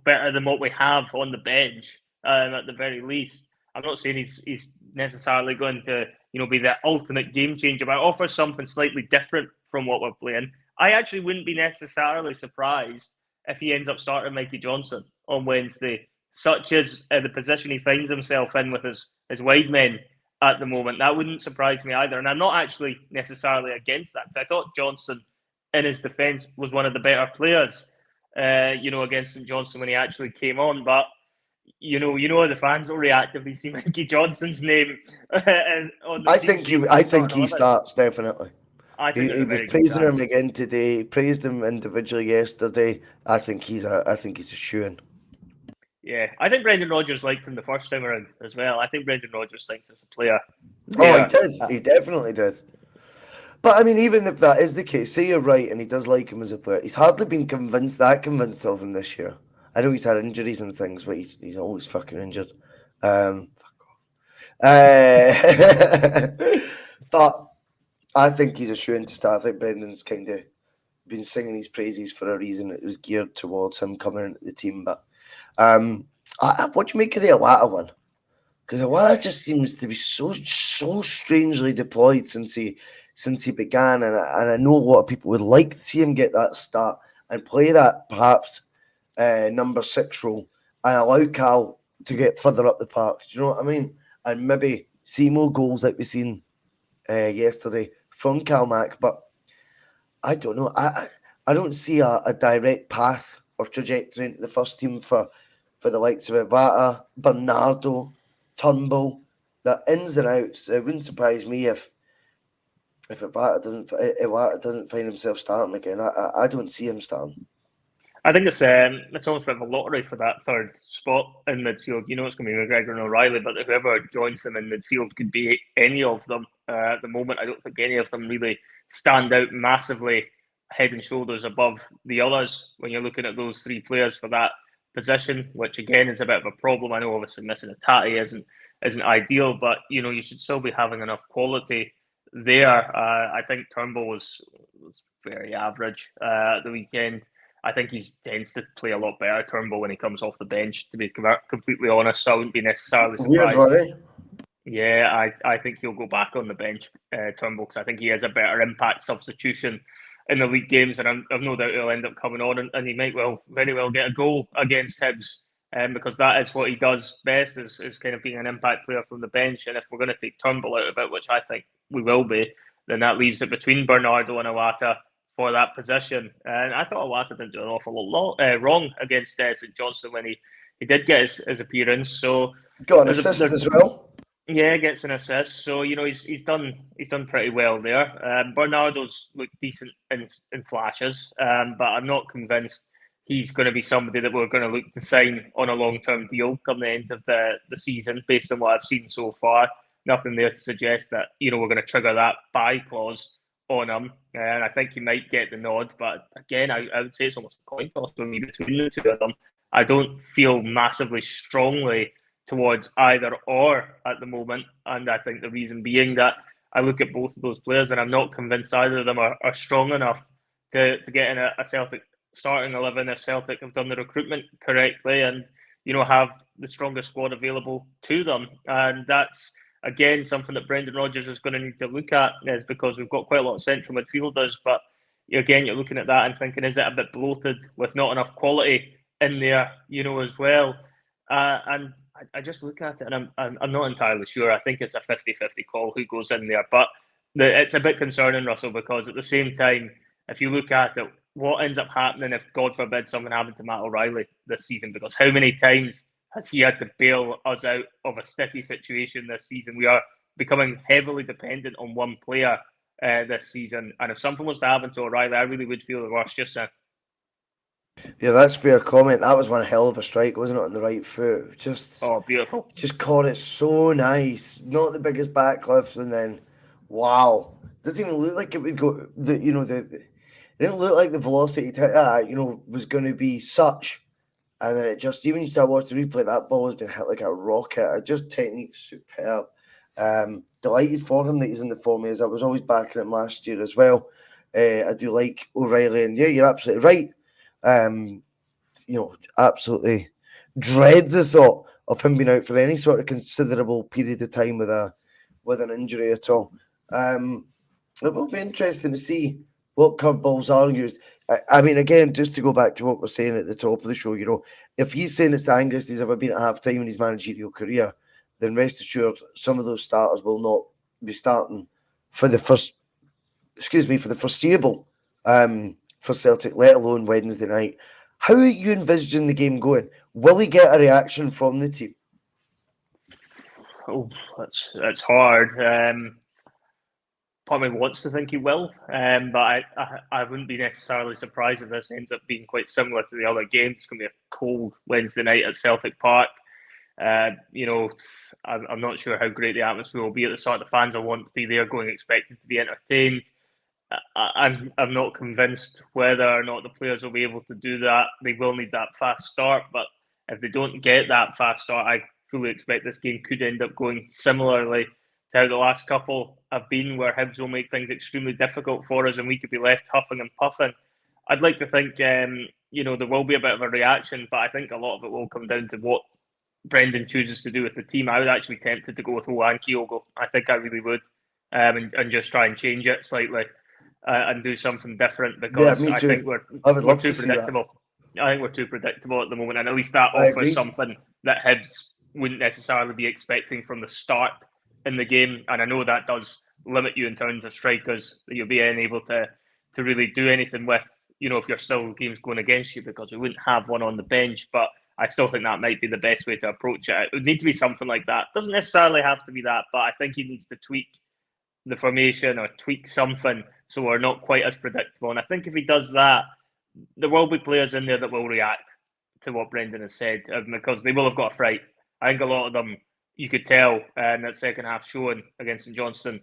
better than what we have on the bench, at the very least. I'm not saying he's necessarily going to, be the ultimate game changer, but offer something slightly different from what we're playing. I actually wouldn't be necessarily surprised if he ends up starting Mikey Johnson on Wednesday, such as the position he finds himself in with his wide men at the moment. That wouldn't surprise me either. And I'm not actually necessarily against that, because I thought Johnson, in his defence, was one of the better players, against St Johnstone when he actually came on. But, you know, the fans will react if they see Mikey Johnston's name on the I team think sheet. he starts definitely. I think there's He a was very good praising chance. him again today. Praised him individually yesterday. I think he's a shoo-in. Yeah, I think Brendan Rodgers liked him the first time around as well. I think Brendan Rodgers thinks as a player. Oh, he Yeah, did. He definitely did. But I mean, even if that is the case, say you're right and he does like him as a player, he's hardly been convinced of him this year. I know he's had injuries and things, but he's always fucking injured. Fuck off. But I think he's a shoo-in to start. I think Brendan's kind of been singing his praises for a reason. It was geared towards him coming into the team. But what do you make of the Iwata one? Because Iwata just seems to be so strangely deployed since he began, and I know a lot of people would like to see him get that start and play that perhaps number 6 role and allow Cal to get further up the park. Do you know what I mean? And maybe see more goals like we seen yesterday from Cal Mac. But I don't know. I don't see a direct path or trajectory into the first team for the likes of Iwata, Bernardo, Turnbull. They're ins and outs. It wouldn't surprise me if Iwata doesn't find himself starting again. I don't see him starting. I think it's almost a bit of a lottery for that third spot in midfield. You know, it's going to be McGregor and O'Reilly, but whoever joins them in midfield could be any of them. At the moment, I don't think any of them really stand out massively head and shoulders above the others when you're looking at those 3 players for that position, which again is a bit of a problem. I know obviously missing a Tatty isn't ideal, but you know, you should still be having enough quality there. I think Turnbull was very average at the weekend. I think he tends to play a lot better, Turnbull, when he comes off the bench, to be completely honest. So I wouldn't be necessarily surprised. Weird, right? Yeah, I think he'll go back on the bench, Turnbull, because I think he has a better impact substitution in the league games, and I've no doubt he'll end up coming on, and he might very well get a goal against Hibs, because that is what he does best, is kind of being an impact player from the bench. And if we're going to take Turnbull out of it, which I think we will be, then that leaves it between Bernardo and Iwata for that position. And I thought Iwata didn't do an awful lot wrong against St Johnstone when he did get his appearance. So got an assist as well. Yeah, gets an assist. So you know he's done pretty well there. Bernardo's looked decent in flashes, but I'm not convinced he's going to be somebody that we're going to look to sign on a long-term deal come the end of the season. Based on what I've seen so far, nothing there to suggest that you know we're going to trigger that buy clause on him. And I think he might get the nod, but again, I would say it's almost a coin toss for me between the two of them. I don't feel massively strongly towards either or at the moment, and I think the reason being that I look at both of those players and I'm not convinced either of them are strong enough to get in a Celtic starting 11 if Celtic have done the recruitment correctly and you know have the strongest squad available to them. And that's again something that Brendan Rodgers is going to need to look at, is because we've got quite a lot of central midfielders, but again you're looking at that and thinking, is it a bit bloated with not enough quality in there, you know, as well? And I just look at it and I'm not entirely sure. I think it's a 50-50 call who goes in there. But it's a bit concerning, Russell, because at the same time, if you look at it, what ends up happening if, God forbid, something happened to Matt O'Reilly this season? Because how many times has he had to bail us out of a sticky situation this season? We are becoming heavily dependent on one player this season. And if something was to happen to O'Reilly, I really would feel the worst just now. Yeah, that's fair comment. That was one hell of a strike, wasn't it? On the right foot, Beautiful. Just caught it so nice. Not the biggest backlift, and then wow, doesn't even look like it would go. It didn't look like the velocity was going to be such, and then it just even you start watching the replay, that ball has been hit like a rocket. Just technique superb. Delighted for him that he's in the form he is. I was always backing him last year as well. I do like O'Reilly, and yeah, you're absolutely right. Absolutely dread the thought of him being out for any sort of considerable period of time with an injury at all. It will be interesting to see what curveballs are used. I mean, again, just to go back to what we're saying at the top of the show, if he's saying it's the angriest he's ever been at half time in his managerial career, then rest assured some of those starters will not be starting for the foreseeable for Celtic, let alone Wednesday night. How are you envisaging the game going? Will he get a reaction from the team? Oh, that's hard. Part of me wants to think he will, but I wouldn't be necessarily surprised if this ends up being quite similar to the other games. It's going to be a cold Wednesday night at Celtic Park. You know, I'm not sure how great the atmosphere will be at the start. The fans will want to be there, going expected to be entertained. I'm not convinced whether or not the players will be able to do that. They will need that fast start, but if they don't get that fast start, I fully expect this game could end up going similarly to how the last couple have been, where Hibs will make things extremely difficult for us and we could be left huffing and puffing. I'd like to think, you know, there will be a bit of a reaction, but I think a lot of it will come down to what Brendan chooses to do with the team. I would actually be tempted to go with Ho and Kyogo. I think I really would, and just try and change it slightly. And do something different, because Yeah, me too. I think we're too predictable. I think we're too predictable at the moment, and at least that offers something that Hibs wouldn't necessarily be expecting from the start in the game. And I know that does limit you in terms of strikers that you'll be unable to really do anything with, you know, if you're still games going against you, because we wouldn't have one on the bench. But I still think that might be the best way to approach it. It would need to be something like that. It doesn't necessarily have to be that, but I think he needs to tweak the formation or tweak something so we're not quite as predictable. And I think if he does that, there will be players in there that will react to what Brendan has said, because they will have got a fright. I think a lot of them, you could tell in that second half showing against St Johnstone,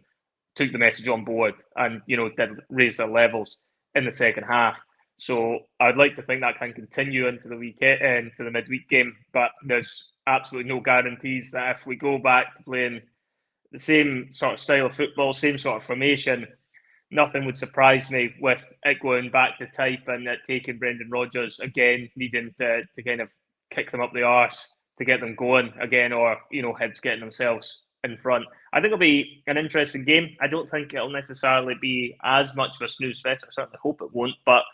took the message on board and, you know, did raise their levels in the second half. So I'd like to think that can continue into the weekend, into the midweek game, but there's absolutely no guarantees that if we go back to playing the same sort of style of football, same sort of formation, nothing would surprise me with it going back to type and taking Brendan Rodgers again, needing to kind of kick them up the arse to get them going again, or, you know, Hibs getting themselves in front. I think it'll be an interesting game. I don't think it'll necessarily be as much of a snooze fest. I certainly hope it won't, but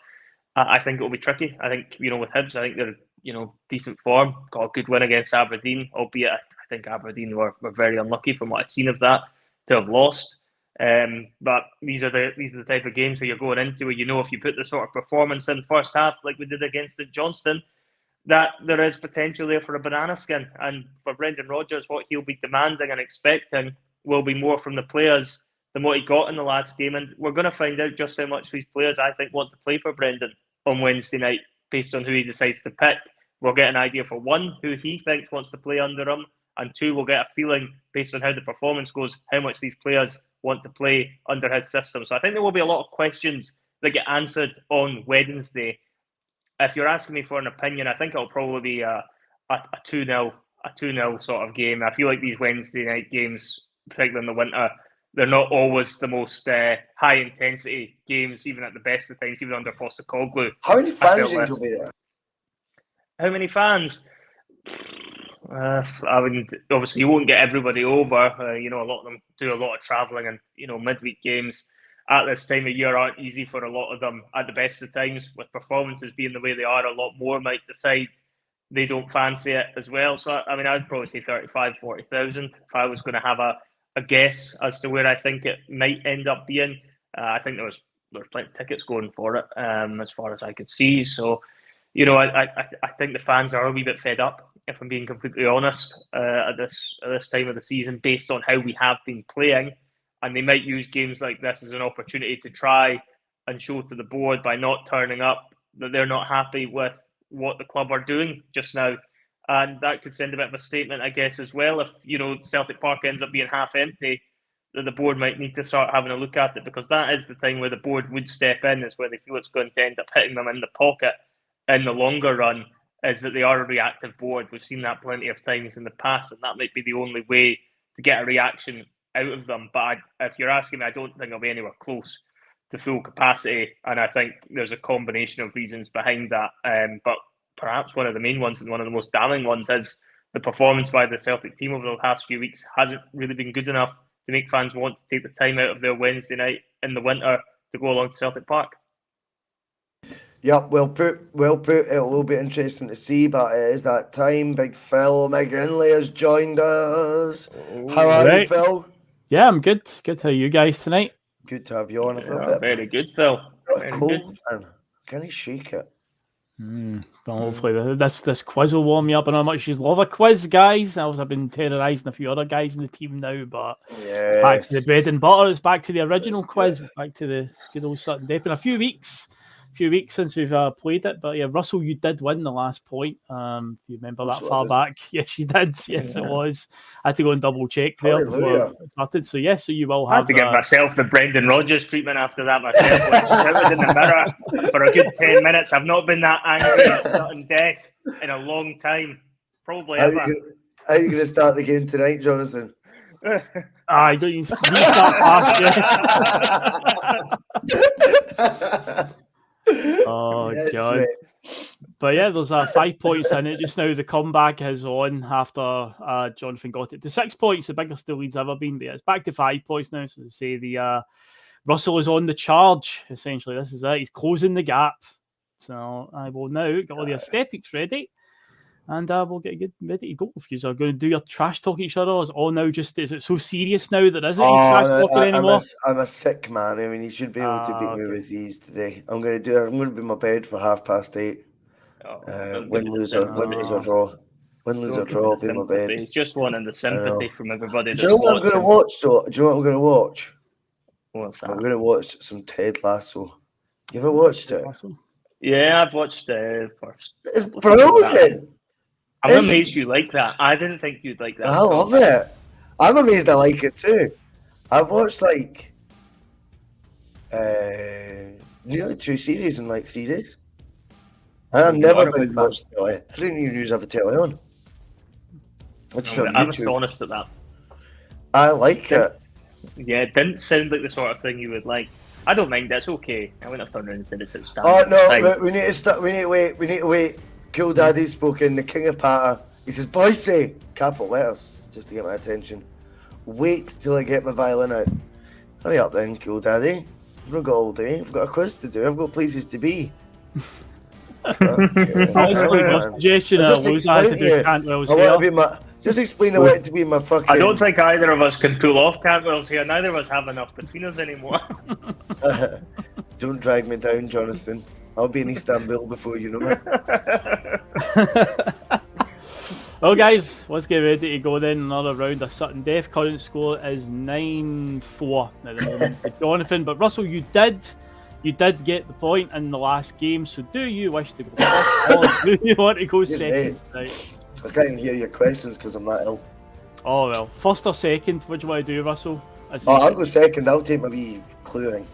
I think it'll be tricky. I think, you know, with Hibs, I think they're, you know, decent form, got a good win against Aberdeen, albeit I think Aberdeen were very unlucky from what I've seen of that to have lost. But these are the type of games where you're going into where, you know, if you put the sort of performance in first half like we did against St Johnstone, that there is potential there for a banana skin. And for Brendan Rodgers, what he'll be demanding and expecting will be more from the players than what he got in the last game. And we're going to find out just how much these players, I think, want to play for Brendan on Wednesday night based on who he decides to pick. We'll get an idea for one, who he thinks wants to play under him, and two, we'll get a feeling based on how the performance goes, how much these players want to play under his system. So I think there will be a lot of questions that get answered on Wednesday. If you're asking me for an opinion, I think it'll probably be a 2-0 sort of game. I feel like these Wednesday night games, particularly in the winter, they're not always the most high intensity games, even at the best of times, even under Postecoglou. How many fans think will be there? How many fans? I mean, obviously you won't get everybody over. You know, a lot of them do a lot of travelling, and, you know, midweek games at this time of year aren't easy for a lot of them at the best of times. With performances being the way they are, a lot more might decide they don't fancy it as well. So, I mean, I'd probably say 35,000, 40,000 if I was going to have a guess as to where I think it might end up being. I think there's plenty of tickets going for it, as far as I could see. So, you know, I think the fans are a wee bit fed up, if I'm being completely honest, at this time of the season, based on how we have been playing. And they might use games like this as an opportunity to try and show to the board, by not turning up, that they're not happy with what the club are doing just now. And that could send a bit of a statement, I guess, as well. If, you know, Celtic Park ends up being half empty, that the board might need to start having a look at it, because that is the thing where the board would step in, is where they feel it's going to end up hitting them in the pocket in the longer run, is that they are a reactive board. We've seen that plenty of times in the past, and that might be the only way to get a reaction out of them. But if you're asking me, I don't think I'll be anywhere close to full capacity, and I think there's a combination of reasons behind that. But perhaps one of the main ones, and one of the most damning ones, is the performance by the Celtic team over the past few weeks hasn't really been good enough to make fans want to take the time out of their Wednesday night in the winter to go along to Celtic Park. Yep, well put. It will be interesting to see, but it is that time. Big Phil McGinley has joined us. How are you, Phil? Yeah, I'm good. Good. How are you guys tonight? Good to have you on. Very good, Phil. Very cold, man. Can you shake it? Well, hopefully this quiz will warm me up. I know how much you love a quiz, guys. I've been terrorising a few other guys in the team now, but back to the bread and butter. It's back to the original quiz. It's back to the good old sudden death. Been a few weeks since we've played it, but yeah, Russell, you did win the last point. If you remember that far back, yes, you did. Yes, it was. I had to go and double check there before it started. So yes, so you will have. I had to give myself the Brendan Rodgers treatment after that myself. I was in the mirror for a good 10 minutes. I've not been that angry at sudden death in a long time, probably ever. How are you going to start the game tonight, Jonathan? I don't you start fast. Oh, yes, God. Mate. But yeah, there's 5 points in it just now. The comeback is on after Jonathan got it to 6 points, the biggest the lead's ever been. But yeah, it's back to 5 points now. So to say, the Russell is on the charge, essentially. This is it. He's closing the gap. So I will now get all the aesthetics ready. And we'll get good ready to go. If you are going to do your trash talk each other, is it so serious now that isn't trash talking anymore? I'm a sick man. I mean, he should be able to beat me with these today. I'm going to be in my bed for 8:30. Win, lose or draw. Win, lose or draw. I'll be in my bed. He's just wanting the sympathy from everybody. Do you know what I'm going to watch? Though? Do you know what I'm going to watch? What's that? I'm going to watch some Ted Lasso. You ever watched it? Yeah, I've watched the first. It's brilliant. I'm amazed you like that. I didn't think you'd like that. I love it. I'm amazed I like it too. I've watched nearly 2 series in 3 days. I've never been watched telly. I didn't even use have a telly on. I'm astonished at that. I like it. Yeah, it didn't sound like the sort of thing you would like. I don't mind. That's okay. I wouldn't have turned around and said it's outstanding. Oh no, we need to start. We need to wait. Cool Daddy spoken, the king of patter. He says, Boyce, capital letters, just to get my attention. Wait till I get my violin out. Hurry up then, Cool Daddy. I've not got all day. I've got a quiz to do. I've got places to be. Just explain I want to be my fucking... I don't think either of us can pull off Cantwell's here. Neither of us have enough between us anymore. Don't drag me down, Jonathan. I'll be in Istanbul before you know it. Well, guys, let's get ready to go then. Another round of sudden death. Current score is 9-4 at the moment for Jonathan. But Russell, you did get the point in the last game. So do you wish to go first, or do you want to go second tonight? I can't even hear your questions because I'm that ill. Oh well, first or second? What do you want to do, Russell? I'll go second. I'll take my wee cluing.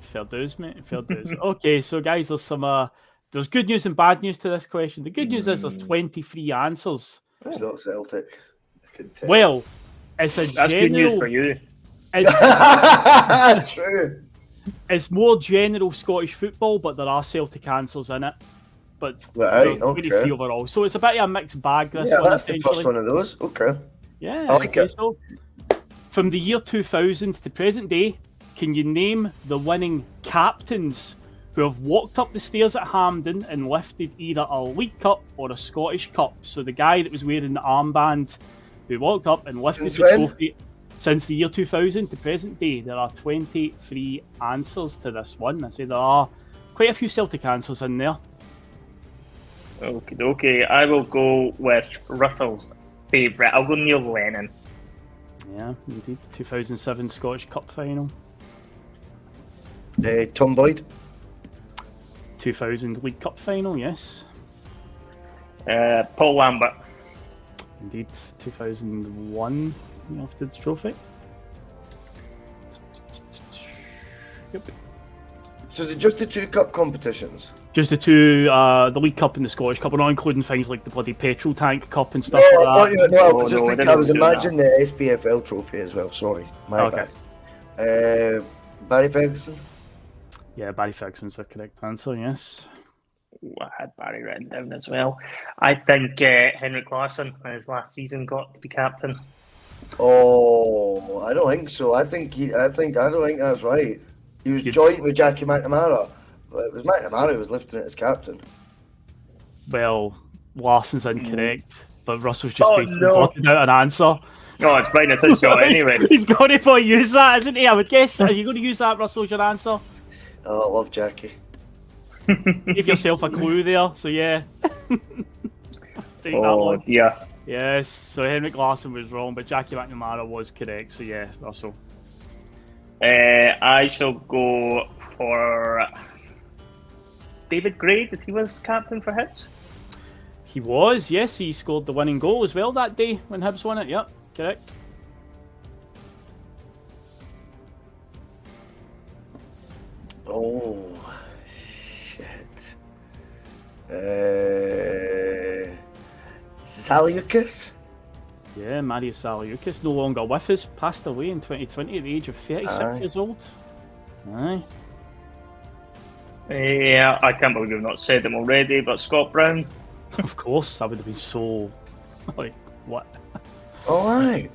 Fair dues, mate. Fair dues. Okay, so guys, there's good news and bad news to this question. The good news is there's 23 answers. It's not Celtic. I can tell. Well, that's good news for you. True. It's more general Scottish football, but there are Celtic answers in it. But right, 23 overall. So it's a bit of a mixed bag. This one, that's the first one of those. Okay. Yeah, I like it. So, from the year 2000 to present day, can you name the winning captains who have walked up the stairs at Hampden and lifted either a League Cup or a Scottish Cup? So the guy that was wearing the armband who walked up and lifted the trophy since the year 2000 to present day. There are 23 answers to this one. I say there are quite a few Celtic answers in there. Okay. I will go with Russell's favourite. I'll go Neil Lennon. Yeah, indeed. 2007 Scottish Cup final. Tom Boyd. 2000 League Cup final, yes. Paul Lambert. Indeed, 2001 he lifted the trophy. Yep. So is it just the 2 cup competitions? Just the 2, the League Cup and the Scottish Cup. We're not including things like the bloody Petrol Tank Cup and stuff like that. I was imagining the SPFL trophy as well. Sorry, my bad. Barry Ferguson? Yeah, Barry Ferguson's the correct answer, yes. I had Barry written down as well. I think Henrik Larsson in his last season got to be captain. Oh, I don't think so. I don't think that's right. He was joint with Jackie McNamara, but it was McNamara who was lifting it as captain. Well, Larsson's incorrect, but Russell's just blotted out an answer. No, it's fine. It's his shot anyway. He's got to use that, isn't he? I would guess. Are you going to use that, Russell, as your answer? Oh, I love Jackie. Give yourself a clue there. So yeah. Take that one. Yeah. Yes. So Henrik Larsson was wrong, but Jackie McNamara was correct. So yeah, Russell. I shall go for David Gray. That he was captain for Hibs. He was. Yes, he scored the winning goal as well that day when Hibs won it. Yep, correct. Oh, shit. Zaliukas? Yeah, Marius Zaliukas, no longer with us, passed away in 2020 at the age of 36 years old. Aye. Yeah, I can't believe we've not said them already, but Scott Brown. Of course, that would have been so... Like, what? Oh, aye.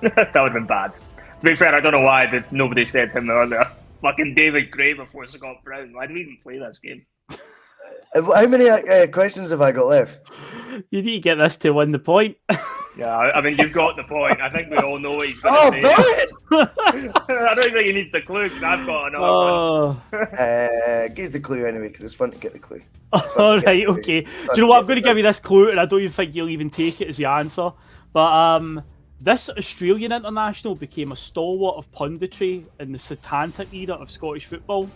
That would have been bad. To be fair, I don't know why nobody said him earlier. Fucking David Gray before Scott Brown. Why do we even play this game? How many questions have I got left? You need to get this to win the point. Yeah, I mean, you've got the point. I think we all know what he's going to say. Brilliant! I don't think he needs the clue because I've got another one. Give us the clue anyway, because it's fun to get the clue. All right, okay. Do you know what? I'm going to give you this clue, and I don't even think you'll even take it as the answer. But this Australian international became a stalwart of punditry in the Satanic era of Scottish football.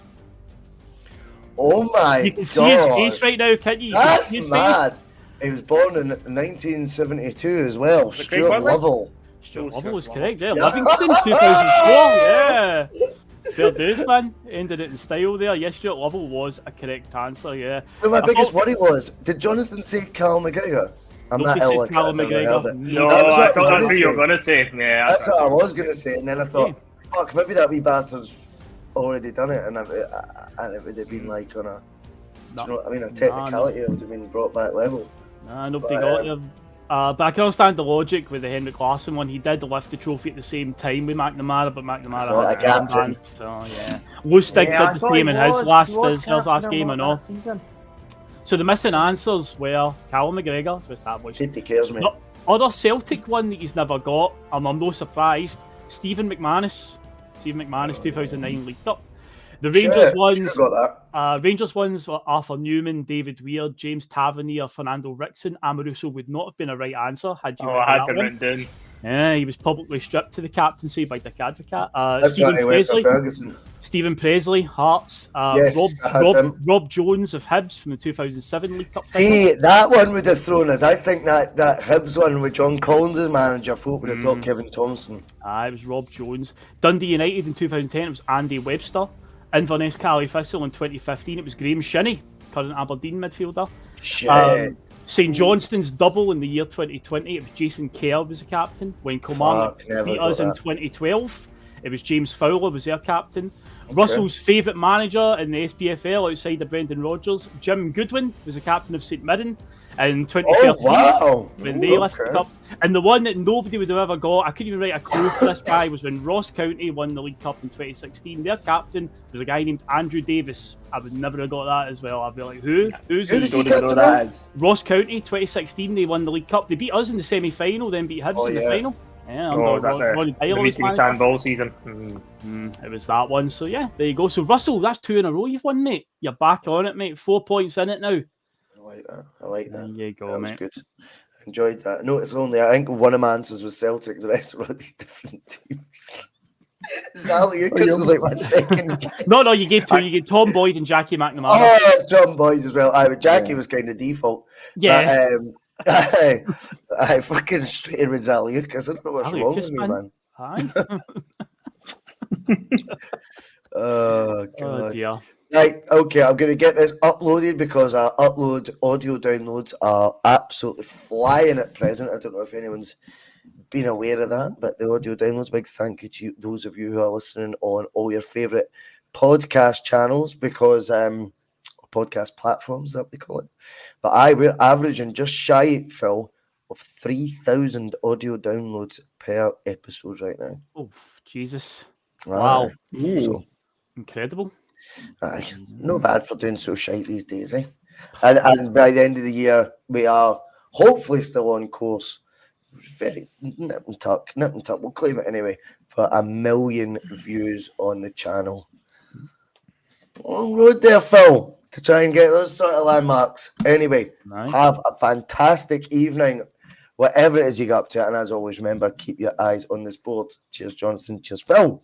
Oh my god! You can see his face right now, can't you? That's mad. He was born in 1972 as well. Stuart Lovell. Stuart Lovell was correct, yeah. Livingston, 2004, yeah. Fair dues, man. Ended it in style there. Yes, Stuart Lovell was a correct answer, yeah. But my biggest worry was, did Jonathan say Cal McGregor? I'm not ill like Callum McGregor. No, I thought that's who you were going to say. Yeah, that's what I was going to say, and then I thought, fuck, maybe that wee bastard's already done it, and it would have been like on a, you know what I mean, a technicality. It would have been brought back level. Nah, nobody got there. But I can understand the logic with the Henrik Larsson one. He did lift the trophy at the same time with McNamara, but McNamara had a captain. So yeah, Lustig did the same in his last game, I know. So the missing answers were Callum McGregor, just that was. 50 cares, mate. Other Celtic one that he's never got, I'm no surprised. Stephen McManus, 2009 League Cup. The Rangers ones were Arthur Newman, David Weir, James Tavernier, Fernando Rickson. Amoruso would not have been a right answer had you. I had to write down. Yeah, he was publicly stripped to the captaincy by Dick Advocaat. Stephen Presley, Hearts. Rob Jones of Hibs from the 2007 League Cup. See, that one would have thrown us. I think that Hibs one with John Collins as manager, folk would have thought Kevin Thompson. It was Rob Jones. Dundee United in 2010, it was Andy Webster. Inverness Cali Thistle in 2015, it was Graham Shinney, current Aberdeen midfielder. St Johnstone's double in the year 2020, it was Jason Kerr was the captain. When Kilmarnock beat us in 2012, it was James Fowler was their captain. Okay. Russell's favourite manager in the SPFL outside of Brendan Rodgers, Jim Goodwin, was the captain of St Mirren in 2013 when they lifted the cup. And the one that nobody would have ever got, I couldn't even write a clue for this guy, was when Ross County won the League Cup in 2016. Their captain was a guy named Andrew Davis. I would never have got that as well. I'd be like, who's Ross County 2016? They won the League Cup. They beat us in the semi-final, then beat Hibs in the final. Yeah, the meeting sandball season. It was that one. So yeah, there you go. So Russell, that's 2 in a row you've won, mate. You're back on it, mate. 4 points in it now. I like that. There you go, that mate. Was good. Enjoyed that. No, it's only, I think one of my answers was Celtic, the rest were all these different teams. Zaliukas was like my second. No, you gave 2. You gave Tom Boyd and Jackie McNamara. Oh, Tom Boyd as well. Jackie was kind of default. Yeah. But, I fucking straight with Zaliukas. I don't know what's wrong with me, man. Oh, God. Oh, dear. Right, okay, I'm going to get this uploaded because our upload audio downloads are absolutely flying at present. I don't know if anyone's been aware of that, but the audio downloads, big thank you to those of you who are listening on all your favourite podcast channels, because podcast platforms, that they call it. But we're averaging just shy, Phil, of 3,000 audio downloads per episode right now. Oh, Jesus. Wow. So, incredible. No bad for doing so shite these days, eh? And by the end of the year, we are hopefully still on course. Very nip and tuck. We'll claim it anyway for 1 million views on the channel. On road there, Phil, to try and get those sort of landmarks. Anyway, Nice. have a fantastic evening, whatever it is you get up to. And as always, remember, keep your eyes on this board. Cheers, Johnson. Cheers, Phil.